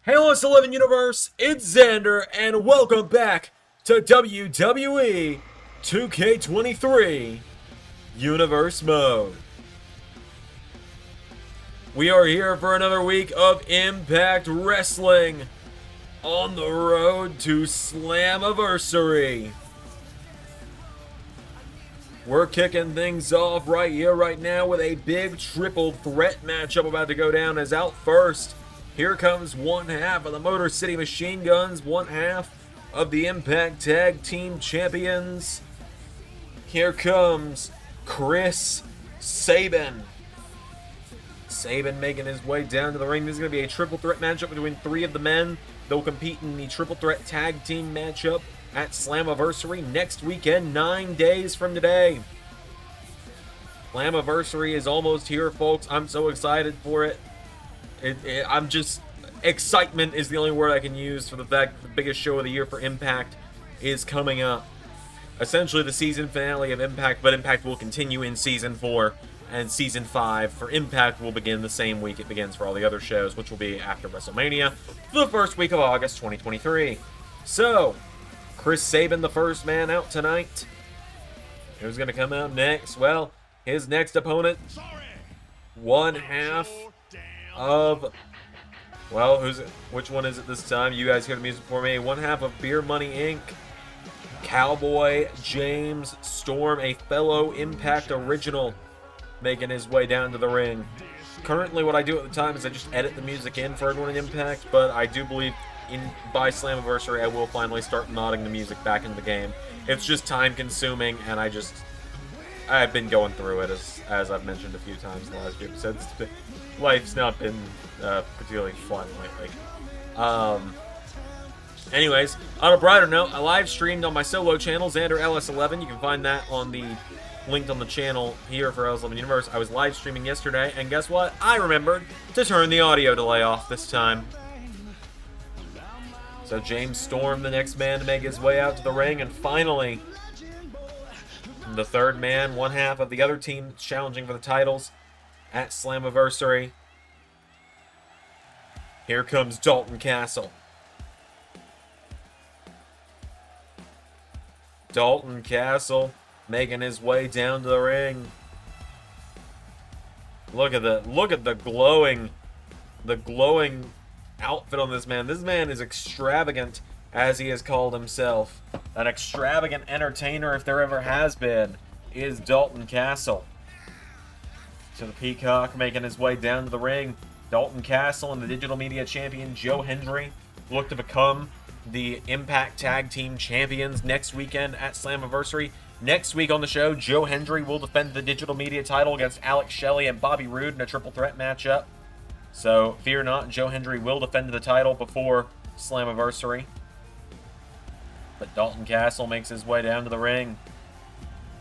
Halo 11 Universe, it's Xander, and welcome back to WWE 2K23 Universe Mode. We are here for another week of Impact Wrestling on the road to Slammiversary. We're kicking things off right here, right now, with a big triple threat matchup about to go down. As out first, here comes one half of the Motor City Machine Guns, one half of the Impact Tag Team Champions. Here comes Chris Sabin. Sabin making his way down to the ring. This is going to be a triple threat matchup between three of the men. They'll compete in the triple threat tag team matchup at Slammiversary next weekend, 9 days from today. Slammiversary is almost here, folks. I'm so excited for it. I'm just, excitement is the only word I can use for the fact that the biggest show of the year for Impact is coming up. Essentially the season finale of Impact, but Impact will continue in Season 4, and Season 5 for Impact will begin the same week it begins for all the other shows, which will be after WrestleMania, the first week of August 2023. So, Chris Sabin, the first man out tonight. Who's going to come out next? Well, his next opponent, one half of, well, which one is it this time? You guys hear the music for me. One half of Beer Money Inc. Cowboy James Storm, a fellow Impact original, making his way down to the ring. Currently, what I do at the time is I just edit the music in for everyone in Impact, but I do believe by Slammiversary I will finally start modding the music back into the game. It's just time consuming, and I've been going through it as I've mentioned a few times in the last few episodes. Life's not been particularly fun lately. Anyways, on a brighter note, I live streamed on my solo channel, Xander LS11. You can find that on the linked on the channel here for LS11 Universe. I was live streaming yesterday, and guess what? I remembered to turn the audio delay off this time. So James Storm, the next man to make his way out to the ring, and finally, the third man, one half of the other team challenging for the titles at Slammiversary. Here comes Dalton Castle. Dalton Castle making his way down to the ring. Look at the glowing outfit on this man. This man is extravagant, as he has called himself. An extravagant entertainer, if there ever has been, is Dalton Castle. So the Peacock making his way down to the ring. Dalton Castle and the digital media champion Joe Hendry look to become the Impact Tag Team Champions next weekend at Slammiversary. Next week on the show, Joe Hendry will defend the digital media title against Alex Shelley and Bobby Roode in a triple threat matchup. So fear not, Joe Hendry will defend the title before Slammiversary. But Dalton Castle makes his way down to the ring.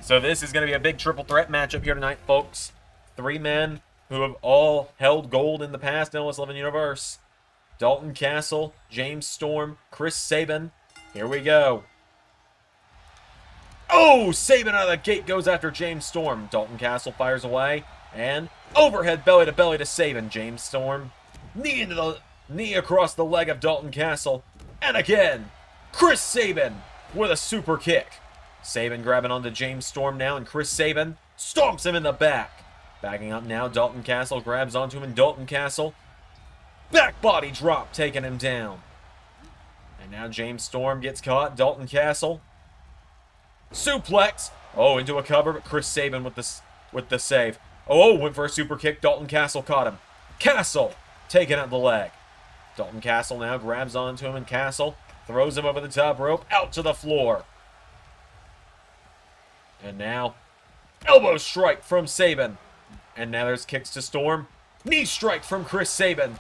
So this is going to be a big triple threat matchup here tonight, folks. Three men who have all held gold in the past in LS11 Universe. Dalton Castle, James Storm, Chris Sabin. Here we go. Oh, Sabin out of the gate goes after James Storm. Dalton Castle fires away. And overhead belly to belly to Sabin. James Storm. Knee across the leg of Dalton Castle. And again, Chris Sabin with a super kick. Sabin grabbing onto James Storm now, and Chris Sabin stomps him in the back. Backing up now, Dalton Castle grabs onto him, and Dalton Castle, back body drop, taking him down. And now James Storm gets caught. Dalton Castle, suplex. Oh, into a cover, but Chris Sabin with the save. Oh, went for a super kick. Dalton Castle caught him. Castle taking out the leg. Dalton Castle now grabs onto him, and Castle throws him over the top rope, out to the floor. And now, elbow strike from Sabin. And now there's kicks to Storm. Knee strike from Chris Sabin.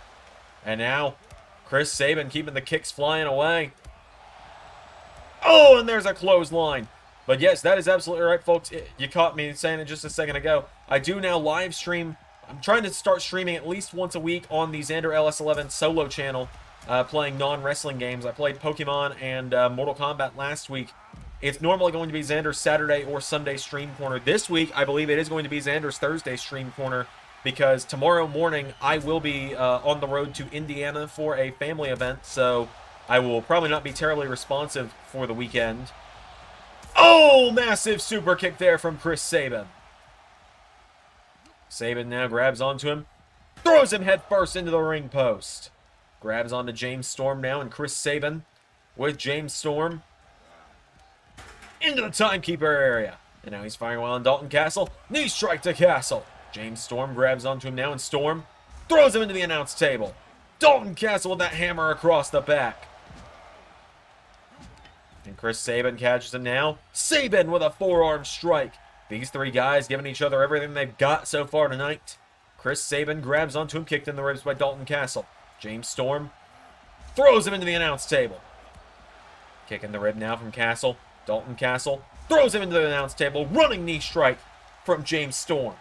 And now, Chris Sabin keeping the kicks flying away. Oh, and there's a clothesline. But yes, that is absolutely right, folks. You caught me saying it just a second ago. I do now live stream. I'm trying to start streaming at least once a week on the Xander LS11 solo channel, playing non-wrestling games. I played Pokemon and Mortal Kombat last week. It's normally going to be Xander's Saturday or Sunday stream corner. This week, I believe it is going to be Xander's Thursday stream corner because tomorrow morning I will be on the road to Indiana for a family event, so I will probably not be terribly responsive for the weekend. Oh, massive super kick there from Chris Sabin. Sabin now grabs onto him, throws him head first into the ring post. Grabs onto James Storm now, and Chris Sabin with James Storm into the timekeeper area. And now he's firing well on Dalton Castle. Knee strike to Castle. James Storm grabs onto him now, and Storm throws him into the announce table. Dalton Castle with that hammer across the back. And Chris Sabin catches him now. Sabin with a forearm strike. These three guys giving each other everything they've got so far tonight. Chris Sabin grabs onto him, kicked in the ribs by Dalton Castle. James Storm throws him into the announce table. Kick in the rib now from Castle. Dalton Castle throws him into the announce table. Running knee strike from James Storm.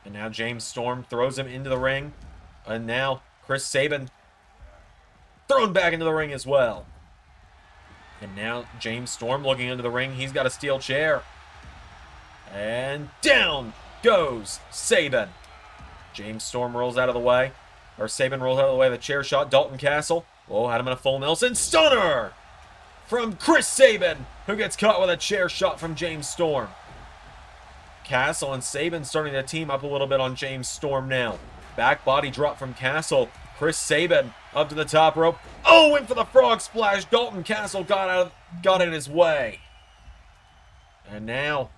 And now James Storm throws him into the ring. And now Chris Sabin thrown back into the ring as well. And now James Storm looking into the ring. He's got a steel chair. And down goes Sabin. James Storm rolls out of the way. Or Sabin rolls out of the way of the chair shot. Dalton Castle. Oh, had him in a full Nelson stunner from Chris Sabin, who gets caught with a chair shot from James Storm. Castle and Sabin starting to team up a little bit on James Storm now. Back body drop from Castle. Chris Sabin up to the top rope. Oh, went for the frog splash. Dalton Castle got in his way. And now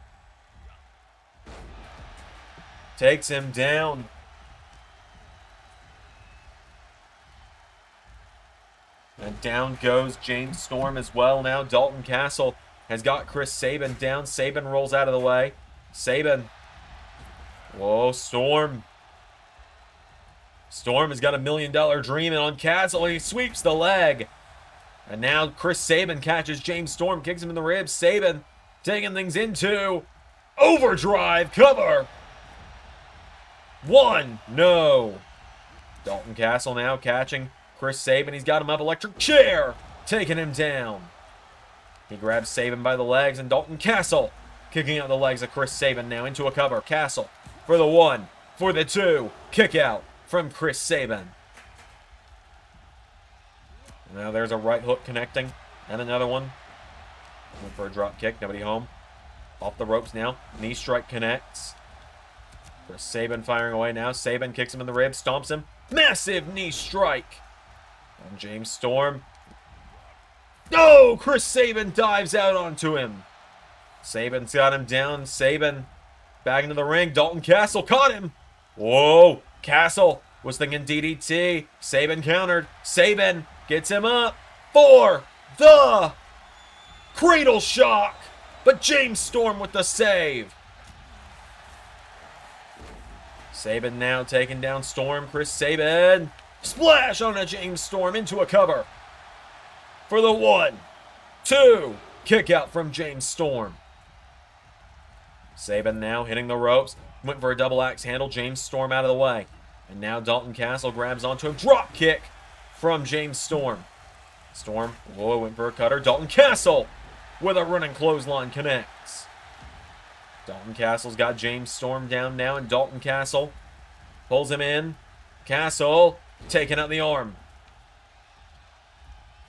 takes him down. And down goes James Storm as well. Now Dalton Castle has got Chris Sabin down. Sabin rolls out of the way. Sabin. Whoa, Storm. Storm has got $1 million dream in on Castle, and he sweeps the leg. And now Chris Sabin catches James Storm, kicks him in the ribs. Sabin taking things into overdrive cover. One, no. Dalton Castle now catching Chris Sabin. He's got him up, electric chair, taking him down. He grabs Sabin by the legs, and Dalton Castle kicking out the legs of Chris Sabin now into a cover. Castle for the one, for the two, kick out from Chris Sabin. Now there's a right hook connecting, and another one. Went for a drop kick, nobody home. Off the ropes now, knee strike connects. Chris Sabin firing away now. Sabin kicks him in the ribs, stomps him. Massive knee strike. And James Storm. Oh, Chris Sabin dives out onto him. Sabin's got him down. Sabin back into the ring. Dalton Castle caught him. Whoa. Castle was thinking DDT. Sabin countered. Sabin gets him up for the cradle shock. But James Storm with the save. Sabin now taking down Storm. Chris Sabin. Splash on a James Storm into a cover. For the 1, 2. Kick out from James Storm. Sabin now hitting the ropes. Went for a double axe handle. James Storm out of the way. And now Dalton Castle grabs onto him. Drop kick from James Storm. Storm, whoa, went for a cutter. Dalton Castle with a running clothesline connects. Dalton Castle's got James Storm down now, and Dalton Castle pulls him in. Castle taking out the arm.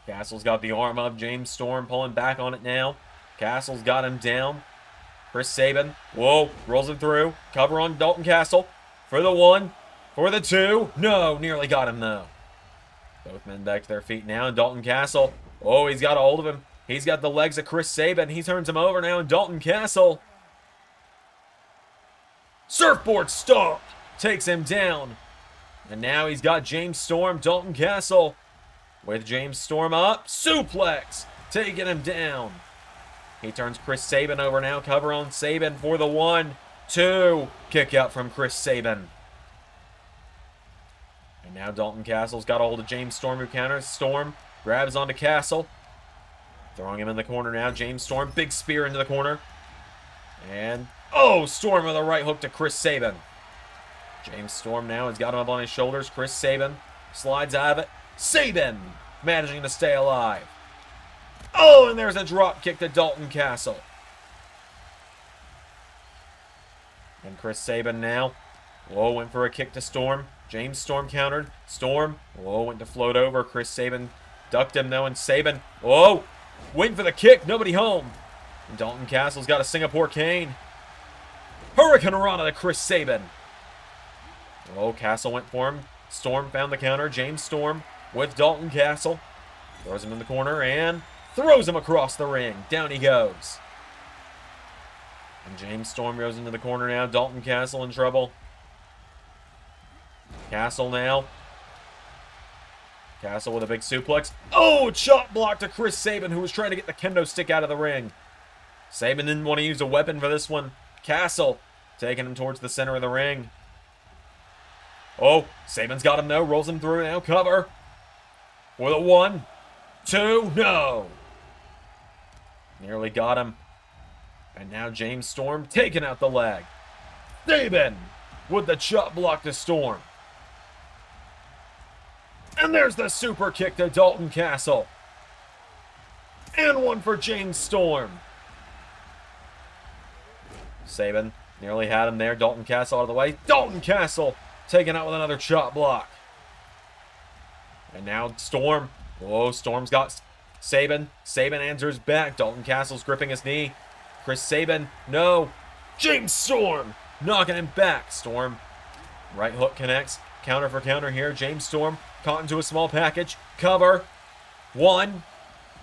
Castle's got the arm up. James Storm pulling back on it now. Castle's got him down. Chris Sabin, whoa, rolls him through. Cover on Dalton Castle for the 1, for the 2. No, nearly got him though. Both men back to their feet now, and Dalton Castle, oh, he's got a hold of him. He's got the legs of Chris Sabin. He turns him over now, and Dalton Castle. Surfboard stomp takes him down. And now he's got James Storm. Dalton Castle with James Storm up. Suplex taking him down. He turns Chris Sabin over now. Cover on Sabin for the 1, 2. Kick out from Chris Sabin. And now Dalton Castle's got a hold of James Storm, who counters. Storm grabs onto Castle. Throwing him in the corner now. James Storm, big spear into the corner. And, oh, Storm with a right hook to Chris Sabin. James Storm now has got him up on his shoulders. Chris Sabin slides out of it. Sabin managing to stay alive. Oh, and there's a drop kick to Dalton Castle. And Chris Sabin now. Whoa, went for a kick to Storm. James Storm countered. Storm, whoa, went to float over. Chris Sabin ducked him though, and Sabin, whoa, went for the kick. Nobody home. And Dalton Castle's got a Singapore cane. Hurricane Rana to Chris Sabin. Oh, Castle went for him. Storm found the counter. James Storm with Dalton Castle. Throws him in the corner and throws him across the ring. Down he goes. And James Storm goes into the corner now. Dalton Castle in trouble. Castle now. Castle with a big suplex. Oh, chop block to Chris Sabin, who was trying to get the kendo stick out of the ring. Sabin didn't want to use a weapon for this one. Castle taking him towards the center of the ring. Oh, Sabin's got him though. Rolls him through now. Cover. With a 1, 2, no. Nearly got him. And now James Storm taking out the leg. Sabin with the chop block to Storm. And there's the super kick to Dalton Castle. And one for James Storm. Sabin nearly had him there. Dalton Castle out of the way. Dalton Castle taken out with another chop block. And now Storm. Whoa, Storm's got Sabin. Sabin answers back. Dalton Castle's gripping his knee. Chris Sabin, no. James Storm knocking him back. Storm, right hook connects. Counter for counter here. James Storm caught into a small package. Cover. 1,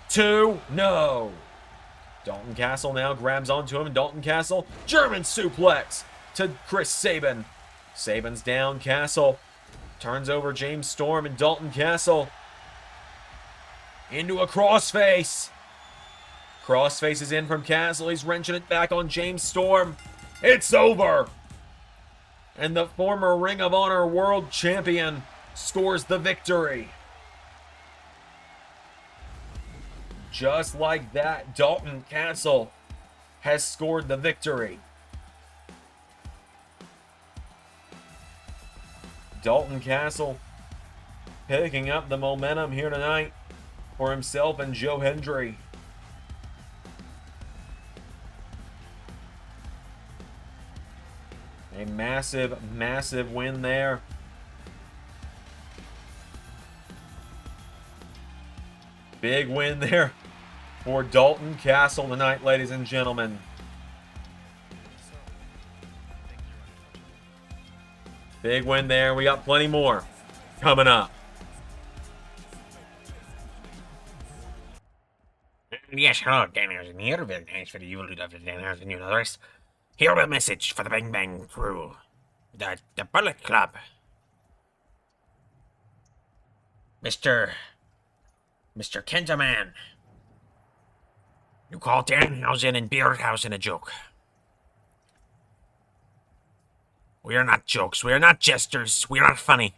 2, no. Dalton Castle now grabs onto him. Dalton Castle, German suplex to Chris Sabin. Sabin's down. Castle turns over James Storm and Dalton Castle into a crossface. Crossface is in from Castle. He's wrenching it back on James Storm. It's over. And the former Ring of Honor World Champion scores the victory. Just like that, Dalton Castle has scored the victory. Dalton Castle picking up the momentum here tonight for himself and Joe Hendry. A massive, massive win there. Big win there for Dalton Castle tonight, ladies and gentlemen. Big win there. We got plenty more coming up. Yes, hello, Dan Harrison here. Very thanks for the usual of Dan Harrison universe. Here a message for the Bang Bang crew. The Bullet Club. Mr. Kenzaman. You call Danhausen and Beardhausen a joke. We are not jokes. We are not jesters. We are not funny.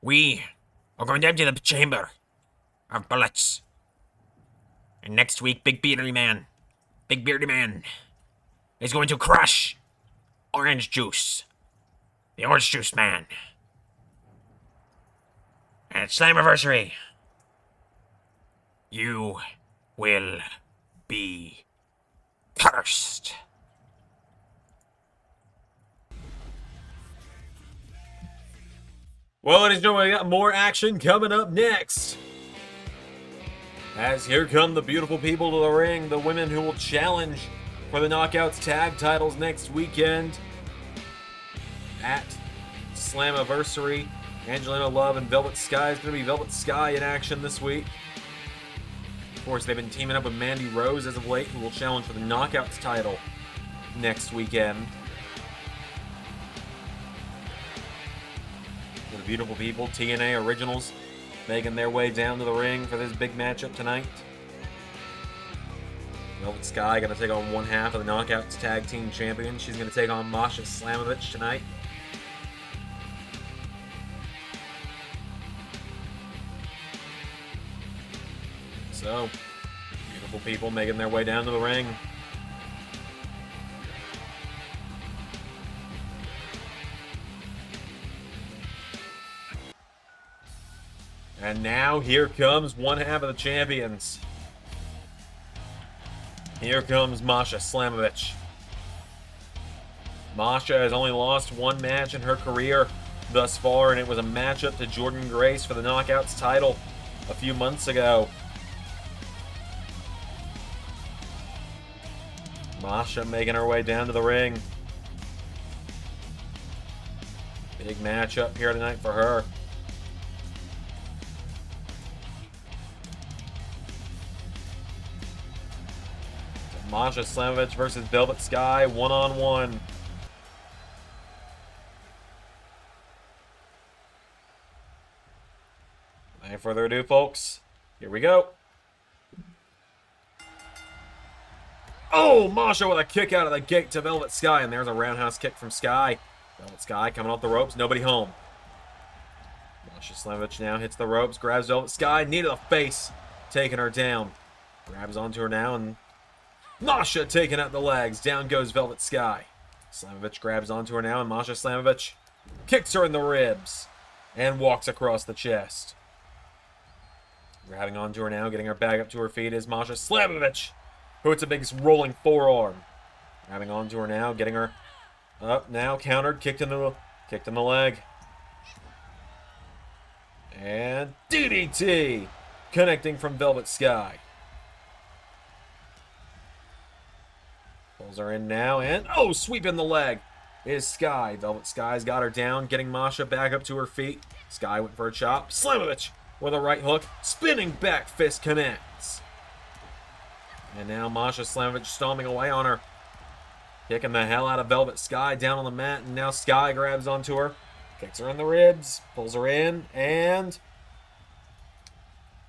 We are going to empty the chamber of bullets. And next week, Big Beardy Man is going to crush Orange Juice. The Orange Juice Man. And it's Slammiversary. You will be cursed. Well, ladies and gentlemen, we got more action coming up next. As here come the beautiful people to the ring, the women who will challenge for the Knockouts tag titles next weekend at Slammiversary. Angelina Love and Velvet Sky. It's going to be Velvet Sky in action this week. Of course, they've been teaming up with Mandy Rose as of late, who will challenge for the Knockouts title next weekend. The beautiful people, TNA Originals, making their way down to the ring for this big matchup tonight. Velvet Sky going to take on one half of the Knockouts Tag Team Champions. She's going to take on Masha Slamovich tonight. So, beautiful people making their way down to the ring. And now here comes one half of the champions. Here comes Masha Slamovich. Masha has only lost one match in her career thus far, and it was a matchup to Jordynne Grace for the Knockouts title a few months ago. Masha making her way down to the ring. Big matchup here tonight for her. Masha Slamovich versus Velvet Sky, one-on-one. Without further ado, folks, here we go. Oh, Masha with a kick out of the gate to Velvet Sky, and there's a roundhouse kick from Sky. Velvet Sky coming off the ropes, nobody home. Masha Slamovich now hits the ropes, grabs Velvet Sky, knee to the face, taking her down. Grabs onto her now, and Masha taking out the legs. Down goes Velvet Sky. Slamovich grabs onto her now, and Masha Slamovich kicks her in the ribs and walks across the chest. Grabbing onto her now, getting her back up to her feet is Masha Slamovich, who hits a big rolling forearm. Grabbing onto her now, getting her up now, countered, kicked in the leg. And DDT connecting from Velvet Sky. Pulls her in now, and oh, sweeping the leg is Sky. Velvet Sky's got her down, getting Masha back up to her feet. Sky went for a chop. Slamovich with a right hook, spinning back fist connects. And now Masha Slamovich stomping away on her, kicking the hell out of Velvet Sky down on the mat, and now Sky grabs onto her, kicks her in the ribs, pulls her in, and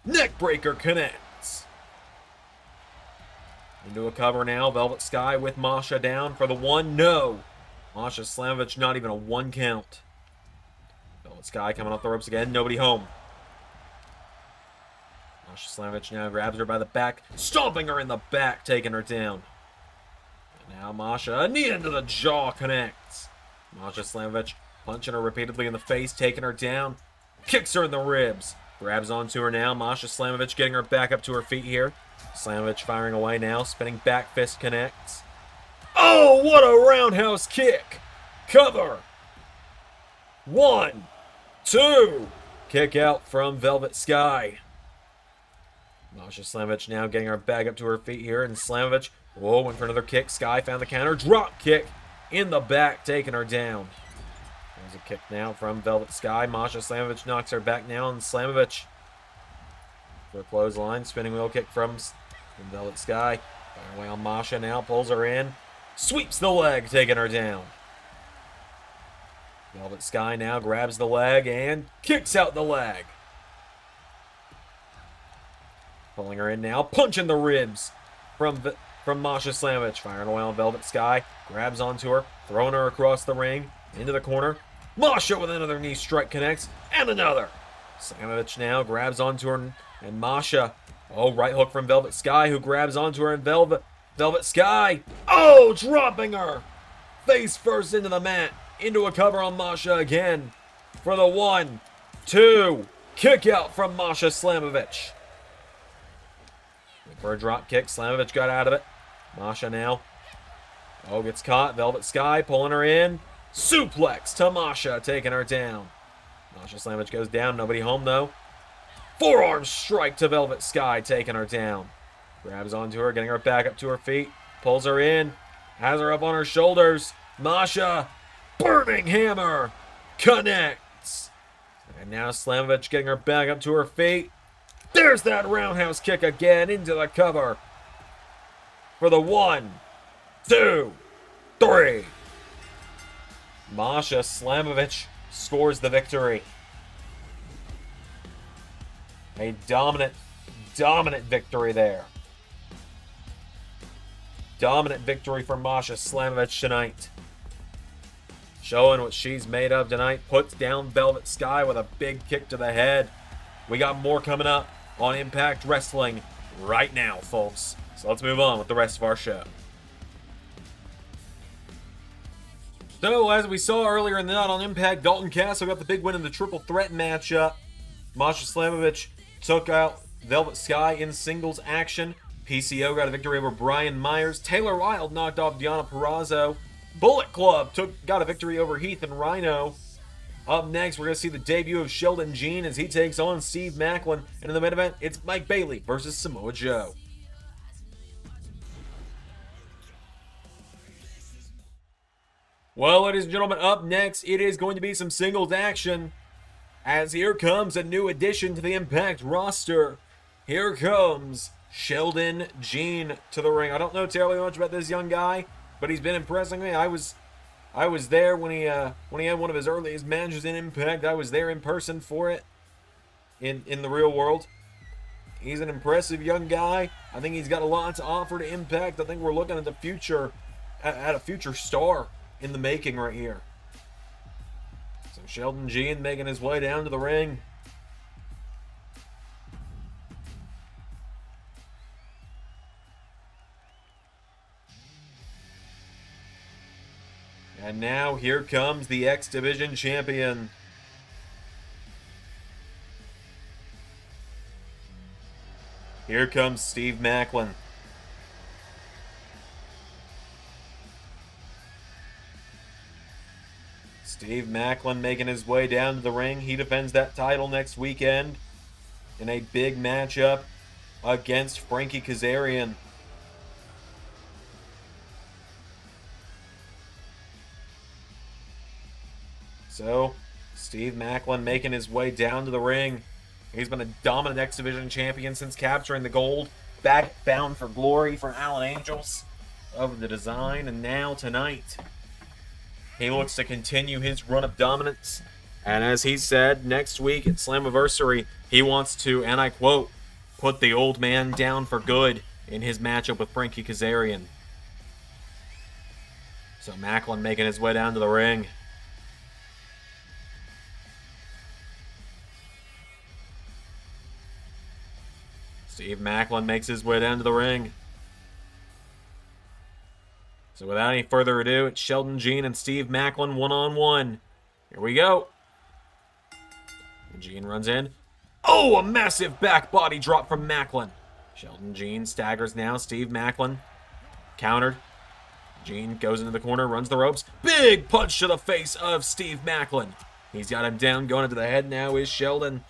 neckbreaker connects. Into a cover now, Velvet Sky with Masha down for the one. No! Masha Slamovich not even a one count. Velvet Sky coming off the ropes again, nobody home. Masha Slamovich now grabs her by the back, stomping her in the back, taking her down. And now Masha, a knee into the jaw connects. Masha Slamovich punching her repeatedly in the face, taking her down, kicks her in the ribs. Grabs onto her now, Masha Slamovich getting her back up to her feet here. Slamovich firing away now, spinning back fist connects. Oh, what a roundhouse kick! Cover! 1, 2, kick out from Velvet Sky. Masha Slamovich now getting her back up to her feet here, and Slamovich, whoa, went for another kick. Sky found the counter, drop kick in the back, taking her down. There's a kick now from Velvet Sky. Masha Slamovich knocks her back now, and Slamovich for a clothesline, spinning wheel kick from Velvet Sky. Firing away on Masha now, pulls her in, sweeps the leg, taking her down. Velvet Sky now grabs the leg and kicks out the leg. Pulling her in now, punching the ribs from Masha Slamovich. Firing away on Velvet Sky, grabs onto her, throwing her across the ring, into the corner. Masha with another knee strike connects, and another. Slamovich now grabs onto her, and Masha, oh, right hook from Velvet Sky, who grabs onto her, and Velvet Sky, oh, dropping her face first into the mat, into a cover on Masha again for the 1, 2, kick out from Masha Slamovich. For a drop kick, Slamovich got out of it. Masha now, oh, gets caught. Velvet Sky pulling her in, suplex to Masha, taking her down. Masha Slamovich goes down, nobody home though. Forearm strike to Velvet Sky, taking her down. Grabs onto her, getting her back up to her feet, pulls her in, has her up on her shoulders. Masha, burning hammer, connects. And now Slamovich getting her back up to her feet. There's that roundhouse kick again into the cover for the 1, 2, 3. Masha Slamovich scores the victory. A dominant victory there. Dominant victory for Masha Slamovich tonight. Showing what she's made of tonight. Puts down Velvet Sky with a big kick to the head. We got more coming up on Impact Wrestling right now, folks. So let's move on with the rest of our show. So, as we saw earlier in the night on Impact, Dalton Castle got the big win in the triple threat matchup. Masha Slamovich took out Velvet Sky in singles action. PCO got a victory over Brian Myers. Taylor Wilde knocked off Deonna Purrazzo. Bullet Club got a victory over Heath and Rhino. Up next, we're going to see the debut of Sheldon Jean as he takes on Steve Maclin. And in the main event, it's Mike Bailey versus Samoa Joe. Well, ladies and gentlemen, up next, it is going to be some singles action. As here comes a new addition to the Impact roster. Here comes Sheldon Jean to the ring. I don't know terribly much about this young guy, but he's been impressing me. I was there when he had one of his earliest matches in Impact. I was there in person for it in the real world. He's an impressive young guy. I think he's got a lot to offer to Impact. I think we're looking at the future, at a future star in the making right here. So Sheldon Jean making his way down to the ring. And now here comes the X Division champion. Here comes Steve Maclin. Steve Maclin making his way down to the ring. He defends that title next weekend in a big matchup against Frankie Kazarian. So, Steve Maclin making his way down to the ring. He's been a dominant X Division champion since capturing the gold back Bound for Glory from Allen Angels of the design. And now tonight, he looks to continue his run of dominance. And as he said, next week at Slammiversary, he wants to, and I quote, put the old man down for good in his matchup with Frankie Kazarian. So Macklin making his way down to the ring. Steve Maclin makes his way down to the ring. So without any further ado, it's Sheldon Jean and Steve Maclin one-on-one. Here we go. Jean runs in. Oh, a massive back body drop from Maclin. Sheldon Jean staggers now. Steve Maclin countered. Jean goes into the corner, runs the ropes. Big punch to the face of Steve Maclin. He's got him down, going into the head now is Sheldon.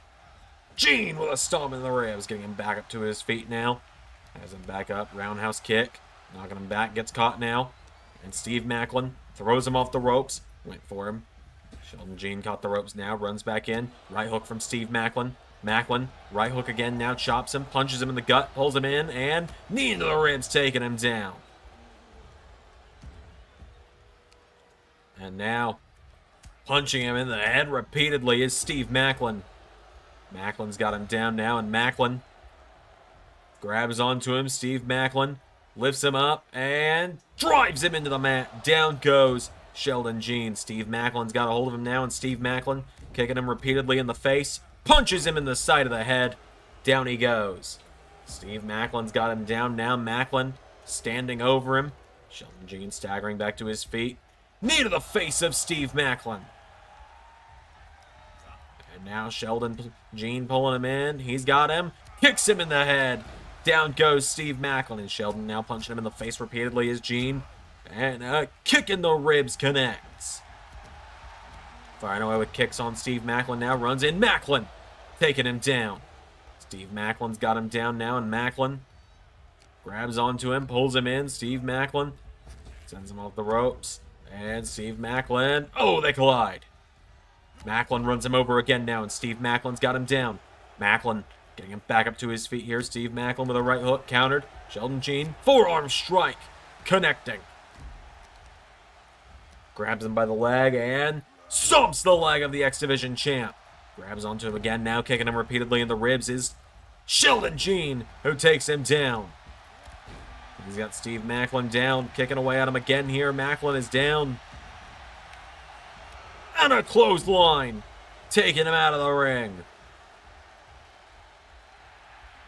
Jean with a stomp in the ribs, getting him back up to his feet now. Has him back up, roundhouse kick. Knocking him back, gets caught now. And Steve Maclin throws him off the ropes. Went for him. Sheldon Jean caught the ropes now, runs back in. Right hook from Steve Maclin. Maclin, right hook again now, chops him, punches him in the gut, pulls him in, and knee into the ribs, taking him down. And now, punching him in the head repeatedly is Steve Maclin. Macklin's got him down now, and Maclin grabs onto him. Steve Maclin lifts him up and drives him into the mat. Down goes Sheldon Jean. Steve Macklin's got a hold of him now, and Steve Maclin kicking him repeatedly in the face. Punches him in the side of the head. Down he goes. Steve Macklin's got him down now. Maclin standing over him. Sheldon Jean staggering back to his feet. Knee to the face of Steve Maclin. And now Sheldon Jean pulling him in. He's got him. Kicks him in the head. Down goes Steve Maclin, and Sheldon now punching him in the face repeatedly as Jean. And a kick in the ribs connects. Firing away with kicks on Steve Maclin now. Runs in. Maclin taking him down. Steve Macklin's got him down now, and Maclin grabs onto him, pulls him in. Steve Maclin sends him off the ropes. And Steve Maclin, oh, they collide. Maclin runs him over again now, and Steve Macklin's got him down. Maclin getting him back up to his feet here. Steve Maclin with a right hook, countered. Sheldon Jean, forearm strike, connecting. Grabs him by the leg and stomps the leg of the X Division champ. Grabs onto him again now, kicking him repeatedly in the ribs is Sheldon Jean, who takes him down. He's got Steve Maclin down, kicking away at him again here. Maclin is down. And a clothesline, taking him out of the ring.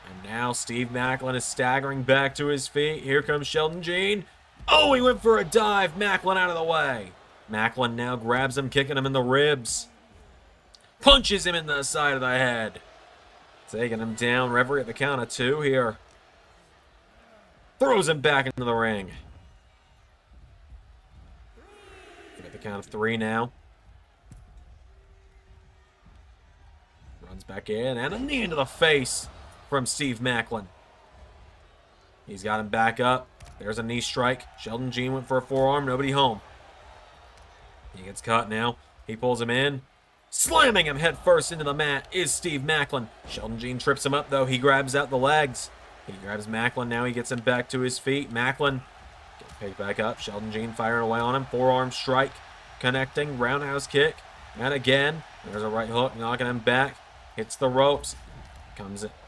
And now Steve Maclin is staggering back to his feet. Here comes Sheldon Jean. Oh, he went for a dive. Maclin out of the way. Maclin now grabs him, kicking him in the ribs. Punches him in the side of the head. Taking him down. Referee at the count of 2 here. Throws him back into the ring. count of 3 now. Runs back in, and a knee into the face from Steve Maclin. He's got him back up. There's a knee strike. Sheldon Jean went for a forearm. Nobody home. He gets caught now. He pulls him in. Slamming him head first into the mat is Steve Maclin. Sheldon Jean trips him up, though. He grabs out the legs. He grabs Macklin now. He gets him back to his feet. Macklin gets picked back up. Sheldon Jean firing away on him. Forearm strike. Connecting. Roundhouse kick. And again, there's a right hook. Knocking him back. Hits the ropes.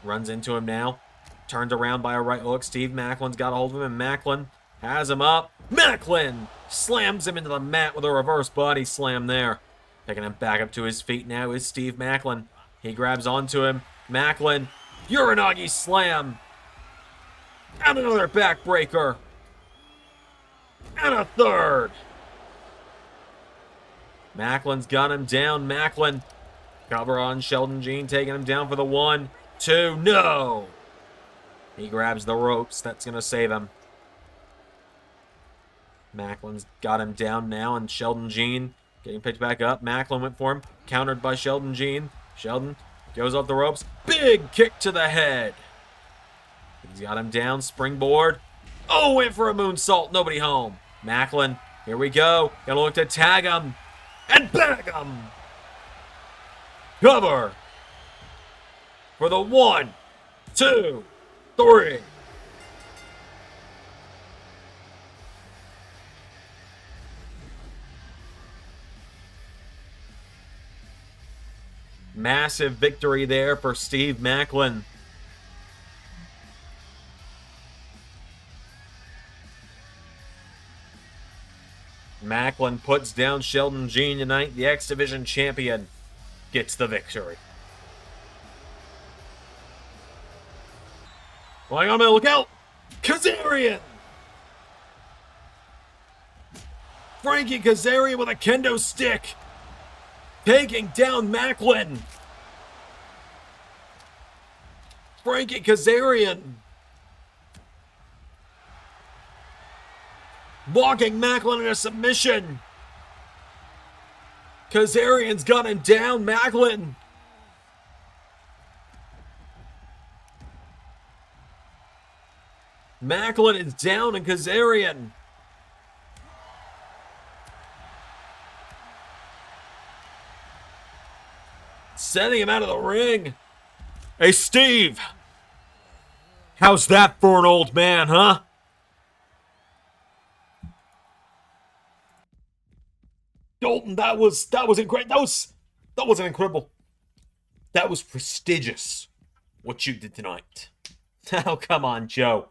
Runs into him now. Turned around by a right hook. Steve Macklin's got a hold of him, and Macklin has him up. Macklin slams him into the mat with a reverse body slam there. Picking him back up to his feet now is Steve Maclin. He grabs onto him. Macklin, Uranagi slam. And another backbreaker. And a third. Macklin's got him down. Macklin, cover on Sheldon Jean, taking him down for the 1, 2, no! He grabs the ropes. That's going to save him. Macklin's got him down now, and Sheldon Jean getting picked back up. Macklin went for him. Countered by Sheldon Jean. Sheldon goes off the ropes. Big kick to the head. He's got him down. Springboard. Oh, went for a moonsault. Nobody home. Macklin, here we go. Gonna look to tag him. And bag him. Cover. For the 1, 2, 3. Massive victory there for Steve Maclin. Macklin puts down Sheldon Jean tonight. The X Division champion gets the victory. Going on, look out! Kazarian! Frankie Kazarian with a kendo stick. Taking down Macklin. Frankie Kazarian. Walking Macklin in a submission. Kazarian's got him down. Macklin. Macklin is down, and Kazarian. Sending him out of the ring. Hey, Steve. How's that for an old man, huh? Dalton, that was incredible. That wasn't incredible. That was prestigious. What you did tonight. Oh, come on, Joe.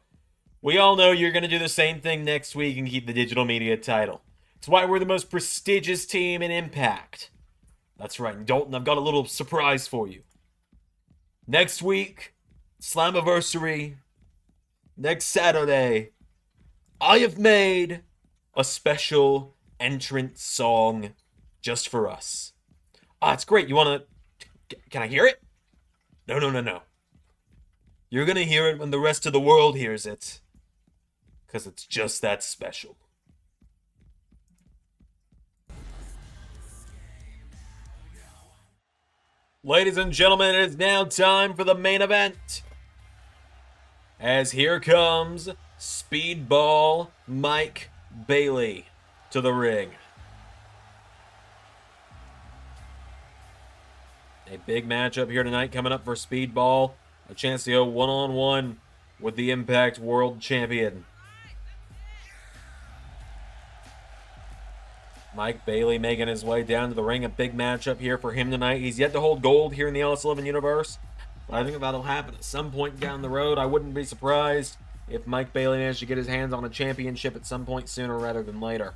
We all know you're going to do the same thing next week and keep the digital media title. It's why we're the most prestigious team in Impact. That's right, Dalton, I've got a little surprise for you. Next week, Slammiversary, next Saturday, I have made a special entrance song just for us. Ah, it's great. You want to... Can I hear it? No. You're going to hear it when the rest of the world hears it. Because it's just that special. Ladies and gentlemen, it is now time for the main event. As here comes Speedball Mike Bailey to the ring. A big matchup here tonight coming up for Speedball. A chance to go one-on-one with the Impact World Champion. Mike Bailey making his way down to the ring. A big matchup here for him tonight. He's yet to hold gold here in the LS11 universe. But I think that'll happen at some point down the road. I wouldn't be surprised if Mike Bailey managed to get his hands on a championship at some point sooner rather than later.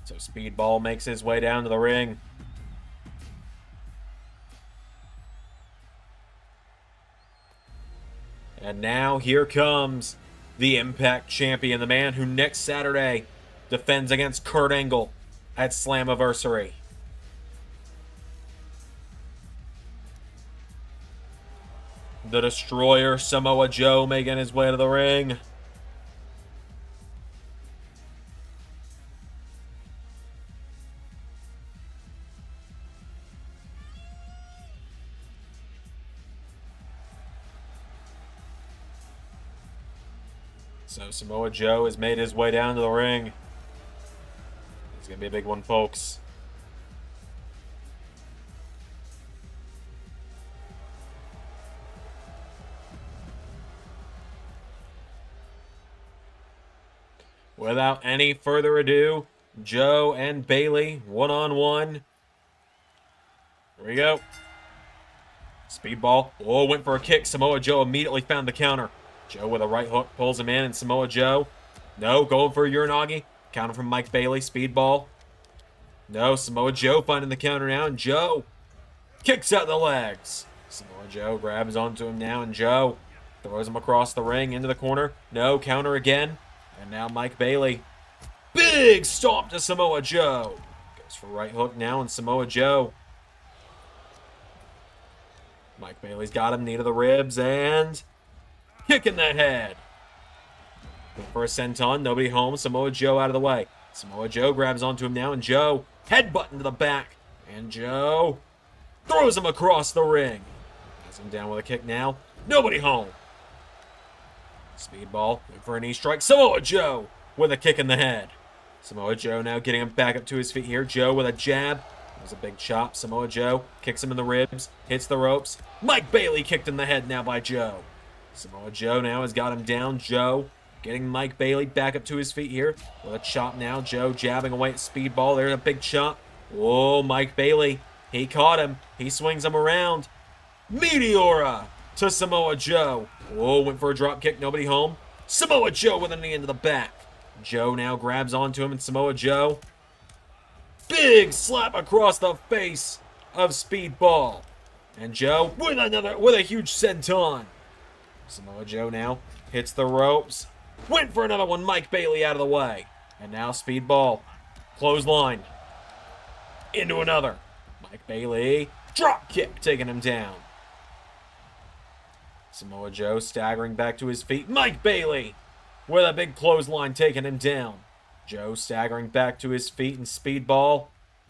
So Speedball makes his way down to the ring. And now here comes the Impact Champion, the man who next Saturday defends against Kurt Angle at Slammiversary. The Destroyer, Samoa Joe, making his way to the ring. So Samoa Joe has made his way down to the ring. It's going to be a big one, folks. Without any further ado, Joe and Bailey, one-on-one. Here we go. Speedball. Oh, went for a kick. Samoa Joe immediately found the counter. Joe with a right hook pulls him in, and Samoa Joe. No, going for a Uranagi. Counter from Mike Bailey. Speedball. No, Samoa Joe finding the counter now, and Joe kicks out the legs. Samoa Joe grabs onto him now, and Joe throws him across the ring into the corner. No, counter again. And now Mike Bailey. Big stomp to Samoa Joe. Goes for right hook now, and Samoa Joe. Mike Bailey's got him, knee to the ribs, and kick in the head. For a senton, nobody home. Samoa Joe out of the way. Samoa Joe grabs onto him now, and Joe headbutt into the back. And Joe throws him across the ring. Has him down with a kick now. Nobody home. Speedball, looking for a knee strike. Samoa Joe with a kick in the head. Samoa Joe now getting him back up to his feet here. Joe with a jab. There's a big chop. Samoa Joe kicks him in the ribs, hits the ropes. Mike Bailey kicked in the head now by Joe. Samoa Joe now has got him down. Joe getting Mike Bailey back up to his feet here with a chop now. Joe jabbing away at Speedball. There's a big chop. Oh, Mike Bailey. He caught him. He swings him around. Meteora to Samoa Joe. Oh, went for a drop kick. Nobody home. Samoa Joe with a knee into the back. Joe now grabs onto him, and Samoa Joe. Big slap across the face of Speedball. And Joe with a huge senton. Samoa Joe now hits the ropes. Went for another one. Mike Bailey out of the way. And now Speedball. Clothesline. Into another. Mike Bailey. Drop kick taking him down. Samoa Joe staggering back to his feet. Mike Bailey with a big clothesline taking him down. Joe staggering back to his feet, and Speedball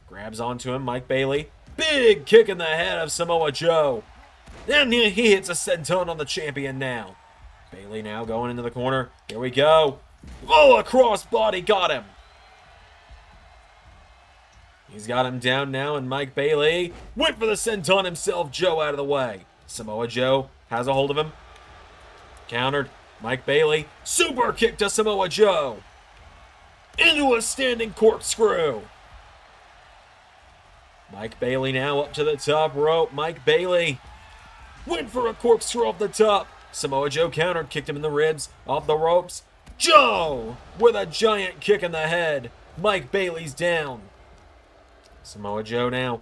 grabs onto him. Mike Bailey. Big kick in the head of Samoa Joe. And he hits a senton on the champion now. Bailey now going into the corner. Here we go. Oh, a crossbody got him. He's got him down now, and Mike Bailey went for the senton himself. Joe out of the way. Samoa Joe has a hold of him. Countered. Mike Bailey. Super kick to Samoa Joe. Into a standing corkscrew. Mike Bailey now up to the top rope. Mike Bailey went for a corkscrew off the top. Samoa Joe countered, kicked him in the ribs, off the ropes. Joe with a giant kick in the head. Mike Bailey's down. Samoa Joe now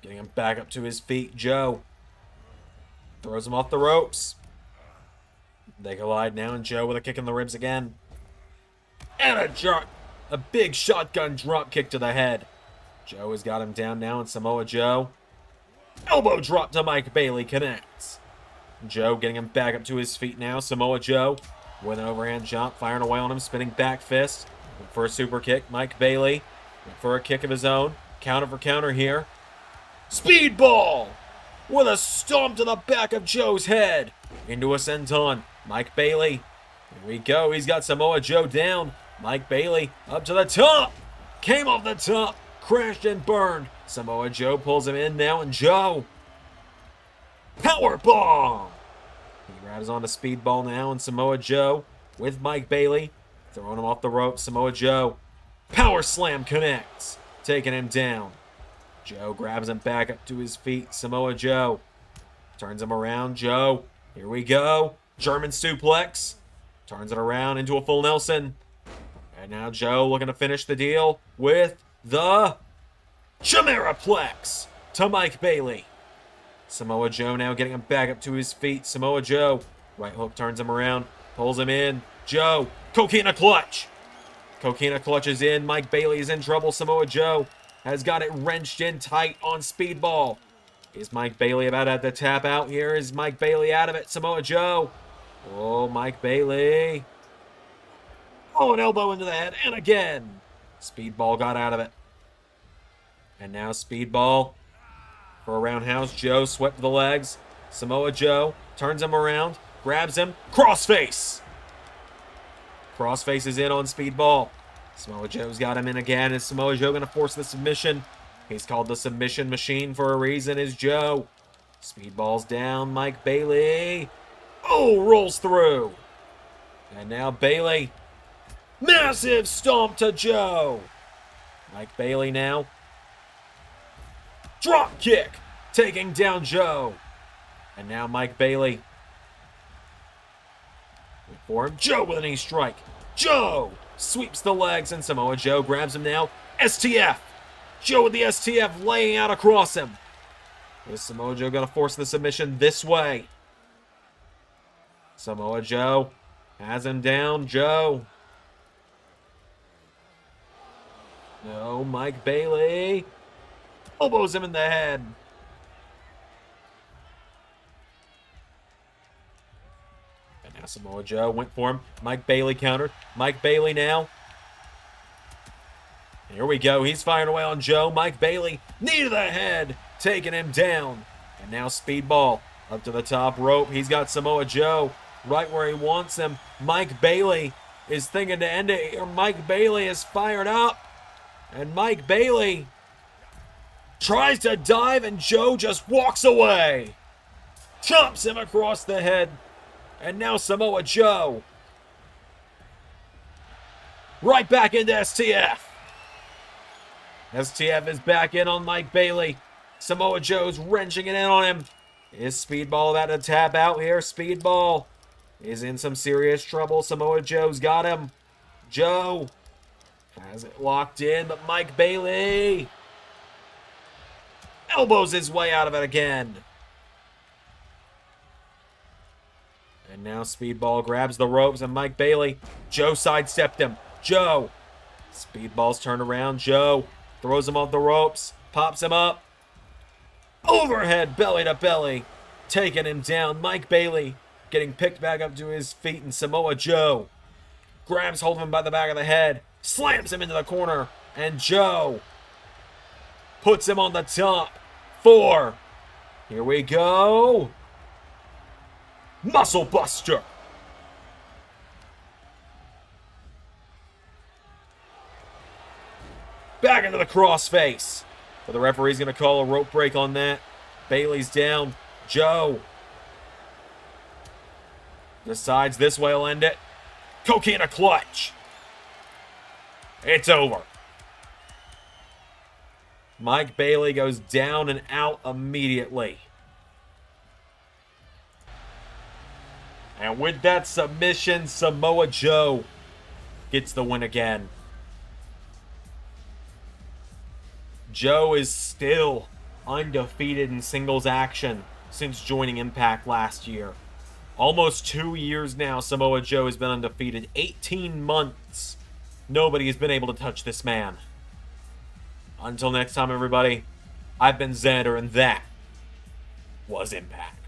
getting him back up to his feet. Joe throws him off the ropes. They collide now, and Joe with a kick in the ribs again. And a big shotgun drop kick to the head. Joe has got him down now, and Samoa Joe. Elbow drop to Mike Bailey connects. Joe getting him back up to his feet now. Samoa Joe with an overhand jump, firing away on him, spinning back fist. For a super kick, Mike Bailey for a kick of his own. Counter for counter here. Speedball with a stomp to the back of Joe's head. Into a senton. Mike Bailey. Here we go. He's got Samoa Joe down. Mike Bailey up to the top. Came off the top. Crashed and burned. Samoa Joe pulls him in now, and Joe. Powerbomb. He grabs onto Speedball now, and Samoa Joe with Mike Bailey. Throwing him off the rope. Samoa Joe. Power slam connects. Taking him down. Joe grabs him back up to his feet. Samoa Joe turns him around. Joe. Here we go. German suplex. Turns it around into a full Nelson. And now Joe looking to finish the deal with the Chimeraplex to Mike Bailey. Samoa Joe now getting him back up to his feet. Samoa Joe. Right hook turns him around. Pulls him in. Joe. Coquina clutch. Coquina clutches in. Mike Bailey is in trouble. Samoa Joe has got it wrenched in tight on Speedball. Is Mike Bailey about to have to tap out here? Is Mike Bailey out of it? Samoa Joe. Oh, Mike Bailey. Oh, an elbow into the head. And again. Speedball got out of it. And now Speedball for a roundhouse. Joe swept the legs. Samoa Joe turns him around. Grabs him. Crossface. Crossface is in on Speedball. Samoa Joe's got him in again. Is Samoa Joe going to force the submission? He's called the submission machine for a reason, is Joe. Speedball's down. Mike Bailey. Oh, rolls through. And now Bailey. Massive stomp to Joe. Mike Bailey now. Drop kick. Taking down Joe. And now Mike Bailey. Wait for him. Joe with a knee strike. Joe sweeps the legs and Samoa Joe grabs him now. STF. Joe with the STF laying out across him. Is Samoa Joe going to force the submission this way? Samoa Joe has him down. Joe. No, Mike Bailey. Elbows him in the head. And now Samoa Joe went for him. Mike Bailey countered. Mike Bailey now. Here we go. He's firing away on Joe. Mike Bailey, knee to the head, taking him down. And now Speedball up to the top rope. He's got Samoa Joe right where he wants him. Mike Bailey is thinking to end it here. Mike Bailey is fired up. And Mike Bailey tries to dive, and Joe just walks away. Chomps him across the head. And now Samoa Joe right back into STF. STF is back in on Mike Bailey. Samoa Joe's wrenching it in on him. Is Speedball about to tap out here? Speedball is in some serious trouble. Samoa Joe's got him. Joe has it locked in, but Mike Bailey elbows his way out of it again. And now Speedball grabs the ropes, and Mike Bailey, Joe sidestepped him. Joe. Speedball's turned around. Joe throws him off the ropes, pops him up. Overhead, belly to belly, taking him down. Mike Bailey getting picked back up to his feet, and Samoa Joe grabs hold of him by the back of the head, slams him into the corner, and Joe puts him on the top. 4. Here we go. Muscle Buster. Back into the crossface. But the referee's going to call a rope break on that. Bailey's down. Joe decides this way will end it. Coquina clutch. It's over. Mike Bailey goes down and out immediately. And with that submission, Samoa Joe gets the win again. Joe is still undefeated in singles action since joining Impact last year. Almost 2 years now, Samoa Joe has been undefeated. 18 months. Nobody has been able to touch this man. Until next time, everybody, I've been Xander, and that was Impact.